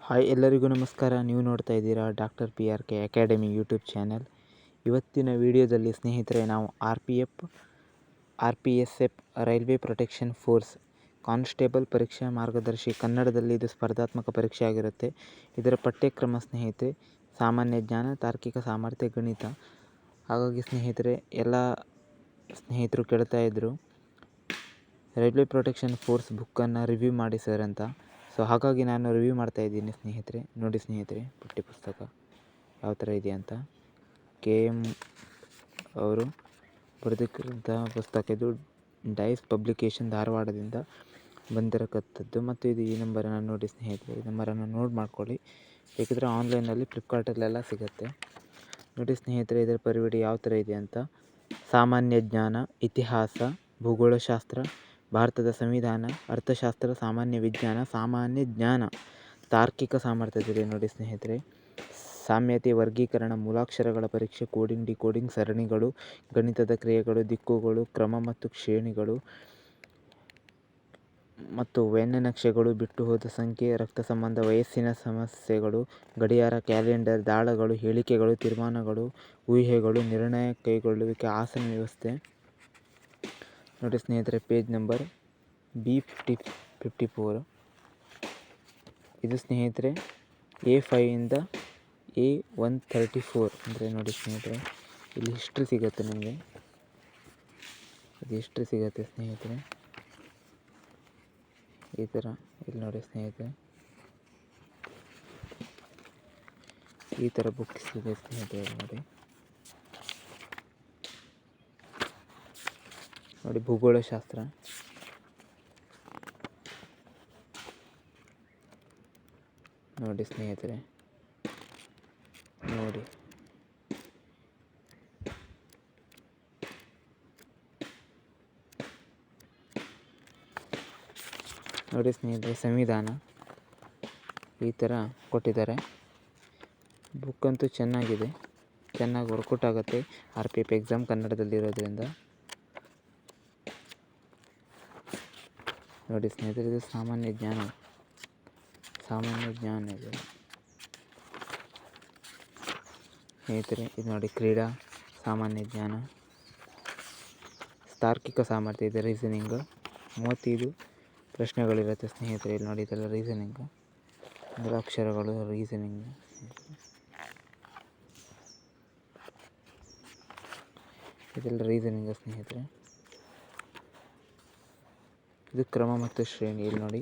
Hi ಎಲ್ಲರಿಗೂ ನಮಸ್ಕಾರ. ನೀವು ನೋಡ್ತಾ ಇದ್ದೀರಾ doctor PRK academy YouTube channel. ಇವತ್ತಿನ ವಿಡಿಯೋದಲ್ಲಿ ಸ್ನೇಹಿತರೆ ನಾವು RPSF railway protection force constable ಪರೀಕ್ಷಾ ಮಾರ್ಗದರ್ಶಿ ಕನ್ನಡದಲ್ಲಿ ಇದು ಸ್ಪರ್ಧಾತ್ಮಕ ಪರೀಕ್ಷೆ ಆಗಿರುತ್ತೆ. ಇದರ ಪಠ್ಯಕ್ರಮ ಸ್ನೇಹಿತರೆ ಸಾಮಾನ್ಯ ಜ್ಞಾನ, ತಾರ್ಕಿಕ ಸಾಮರ್ಥ್ಯ, ಗಣಿತ. ಹಾಗಾಗಿ ಸ್ನೇಹಿತರೆ ಎಲ್ಲ ಸ್ನೇಹಿತರು ಕೇಳ್ತಾ ಇದ್ದರು ರೈಲ್ವೆ ಪ್ರೊಟೆಕ್ಷನ್ ಫೋರ್ಸ್ ಬುಕ್ಕನ್ನು ರಿವ್ಯೂ ಮಾಡಿ ಸರ್ ಅಂತ. ಸೊ ಹಾಗಾಗಿ ನಾನು ರಿವ್ಯೂ ಮಾಡ್ತಾ ಇದ್ದೀನಿ ಸ್ನೇಹಿತರೆ. ನೋಡಿ ಸ್ನೇಹಿತರೆ, ಪಠ್ಯಪುಸ್ತಕ ಯಾವ ಥರ ಇದೆ ಅಂತ. KM ಅವರು ಬರೆದಿರುವಂತಹ ಪುಸ್ತಕ ಇದು. ಡೈಸ್ ಪಬ್ಲಿಕೇಶನ್ ಧಾರವಾಡದಿಂದ ಬಂದಿರತಕ್ಕಂಥದ್ದು. ಮತ್ತು ಇದು ಈ ನಂಬರನ್ನು ನೋಡಿ ಸ್ನೇಹಿತರೆ, ಈ ನಂಬರನ್ನು ನೋಟ್ ಮಾಡ್ಕೊಳ್ಳಿ. ಬೇಕಿದ್ರೆ ಆನ್ಲೈನಲ್ಲಿ ಫ್ಲಿಪ್ಕಾರ್ಟಲ್ಲೆಲ್ಲ ಸಿಗುತ್ತೆ. ನೋಡಿ ಸ್ನೇಹಿತರೆ, ಇದರ ಪರಿವಿಡಿ ಯಾವ ಥರ ಇದೆ ಅಂತ. ಸಾಮಾನ್ಯ ಜ್ಞಾನ, ಇತಿಹಾಸ, ಭೂಗೋಳಶಾಸ್ತ್ರ, ಭಾರತದ ಸಂವಿಧಾನ, ಅರ್ಥಶಾಸ್ತ್ರ, ಸಾಮಾನ್ಯ ವಿಜ್ಞಾನ, ಸಾಮಾನ್ಯ ಜ್ಞಾನ, ತಾರ್ಕಿಕ ಸಾಮರ್ಥ್ಯದಲ್ಲಿ ನೋಡಿ ಸ್ನೇಹಿತರೆ ಸಾಮ್ಯತೆ, ವರ್ಗೀಕರಣ, ಮೂಲಾಕ್ಷರಗಳ ಪರೀಕ್ಷೆ, ಕೋಡಿಂಗ್, ಡಿಕೋಡಿಂಗ್, ಸರಣಿಗಳು, ಗಣಿತದ ಕ್ರಿಯೆಗಳು, ದಿಕ್ಕುಗಳು, ಕ್ರಮ ಮತ್ತು ಶ್ರೇಣಿಗಳು ಮತ್ತು ವ್ಯಂಗ್ಯನಕ್ಷೆಗಳು, ಬಿಟ್ಟು ಹೋದ ಸಂಖ್ಯೆ, ರಕ್ತ ಸಂಬಂಧ, ವಯಸ್ಸಿನ ಸಮಸ್ಯೆಗಳು, ಗಡಿಯಾರ, ಕ್ಯಾಲೆಂಡರ್, ದಾಳಗಳು, ಹೇಳಿಕೆಗಳು, ತೀರ್ಮಾನಗಳು, ಊಹೆಗಳು, ನಿರ್ಣಯ ಕೈಗೊಳ್ಳುವಿಕೆ, ಆಸನ ವ್ಯವಸ್ಥೆ. ನೋಡಿ ಸ್ನೇಹಿತರೆ, ಪೇಜ್ ನಂಬರ್ B54. ಇದು ಸ್ನೇಹಿತರೆ A5 ಇಂದ A134. ಅಂದರೆ ನೋಡಿ ಸ್ನೇಹಿತರೆ, ಇಲ್ಲಿ ಹಿಸ್ಟ್ರಿ ಸಿಗುತ್ತೆ ನಿಮಗೆ. ಇದು ಹಿಸ್ಟ್ರಿ ಸಿಗುತ್ತೆ ಸ್ನೇಹಿತರೆ ಈ ಥರ. ಇಲ್ಲಿ ನೋಡಿ ಸ್ನೇಹಿತರೆ, ಈ ಥರ ಬುಕ್ಸ್ ಇದೆ ಸ್ನೇಹಿತರೆ. ನೋಡಿ ಭೂಗೋಳಶಾಸ್ತ್ರ, ನೋಡಿ ಸ್ನೇಹಿತರೆ, ನೋಡಿ ನೋಡಿ ಸ್ನೇಹಿತರೆ, ಸಂವಿಧಾನ ಈ ಥರ ಕೊಟ್ಟಿದ್ದಾರೆ. ಬುಕ್ ಅಂತೂ ಚೆನ್ನಾಗಿದೆ, ಚೆನ್ನಾಗಿ ವರ್ಕೌಟ್ ಆಗುತ್ತೆ. RPF ಎಕ್ಸಾಮ್ ಕನ್ನಡದಲ್ಲಿರೋದ್ರಿಂದ. ನೋಡಿ ಸ್ನೇಹಿತರೆ, ಇದು ಸಾಮಾನ್ಯ ಜ್ಞಾನ ಇದೆ ಸ್ನೇಹಿತರೆ. ಇದು ನೋಡಿ ಕ್ರೀಡಾ, ಸಾಮಾನ್ಯ ಜ್ಞಾನ, ತಾರ್ಕಿಕ ಸಾಮರ್ಥ್ಯ ಇದೆ, ರೀಸನಿಂಗ್. 35 ಪ್ರಶ್ನೆಗಳಿರುತ್ತೆ ಸ್ನೇಹಿತರೆ. ಇಲ್ಲಿ ನೋಡಿ, ಇದೆಲ್ಲ ರೀಸನಿಂಗ್, ಅಕ್ಷರಗಳು, ರೀಸನಿಂಗ್. ಇದೆಲ್ಲ ರೀಸನಿಂಗ್ ಸ್ನೇಹಿತರೆ. ಇದು ಕ್ರಮ ಮತ್ತು ಶ್ರೇಣಿ. ಇಲ್ಲಿ ನೋಡಿ,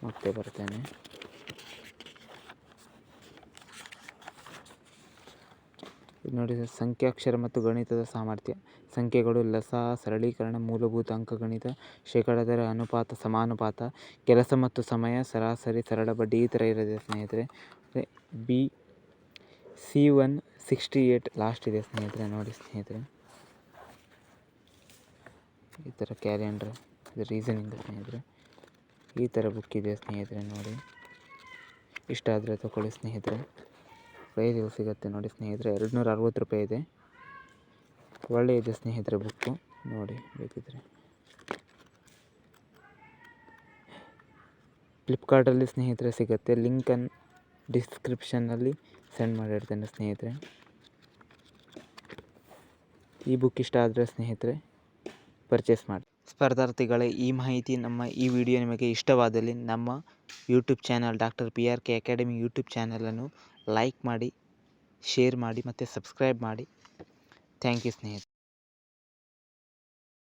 ಮತ್ತೆ ಬರ್ತೇನೆ. ಇದು ನೋಡಿ, ಸಂಖ್ಯಾಕ್ಷರ ಮತ್ತು ಗಣಿತದ ಸಾಮರ್ಥ್ಯ. ಸಂಖ್ಯೆಗಳು, ಲಸ, ಸರಳೀಕರಣ, ಮೂಲಭೂತ ಅಂಕಗಣಿತ, ಶೇಕಡಾದರ, ಅನುಪಾತ, ಸಮಾನುಪಾತ, ಕೆಲಸ ಮತ್ತು ಸಮಯ, ಸರಾಸರಿ, ಸರಳ ಬಡ್ಡಿ ಈ ಥರ ಇರೋದೆ ಸ್ನೇಹಿತರೆ. C168 ಲಾಸ್ಟ್ ಇದೆ ಸ್ನೇಹಿತರೆ. ನೋಡಿ ಸ್ನೇಹಿತರೆ, ಈ ಥರ ಕ್ಯಾಲೆಂಡ್ರ್, ಇದು ರೀಸನಿಂಗ್ ಸ್ನೇಹಿತರೆ. ಈ ಥರ ಬುಕ್ ಇದೆ ಸ್ನೇಹಿತರೆ. ನೋಡಿ, ಇಷ್ಟ ಆದರೆ ತಗೊಳ್ಳಿ ಸ್ನೇಹಿತರೆ. ಪ್ರೈಸ್ ಸಿಗುತ್ತೆ ನೋಡಿ ಸ್ನೇಹಿತರೆ. 260 ರೂಪಾಯಿ ಇದೆ. ಒಳ್ಳೆ ಇದೆ ಸ್ನೇಹಿತರೆ ಬುಕ್ಕು. ನೋಡಿ, ಬೇಕಿದ್ರೆ ಫ್ಲಿಪ್ಕಾರ್ಟಲ್ಲಿ ಸ್ನೇಹಿತರೆ ಸಿಗುತ್ತೆ. ಲಿಂಕನ್ನು ಡಿಸ್ಕ್ರಿಪ್ಷನ್ನಲ್ಲಿ ಸೆಂಡ್ ಮಾಡಿರ್ತೇನೆ ಸ್ನೇಹಿತರೆ. ಈ ಬುಕ್ ಇಷ್ಟ ಆದರೆ ಸ್ನೇಹಿತರೆ ಪರ್ಚೇಸ್ ಮಾಡಿ. ಸ್ಪರ್ಧಾರ್ಥಿಗಳೇ, ಈ ಮಾಹಿತಿ, ಈ ವಿಡಿಯೋ ನಿಮಗೆ ಇಷ್ಟವಾದಲ್ಲಿ ನಮ್ಮ YouTube channel doctor PRK academy YouTube ಚಾನಲನ್ನು ಲೈಕ್ ಮಾಡಿ, ಶೇರ್ ಮಾಡಿ ಮತ್ತು ಸಬ್ಸ್ಕ್ರೈಬ್ ಮಾಡಿ. ಥ್ಯಾಂಕ್ ಯು ಸ್ನೇಹಿತರೆ.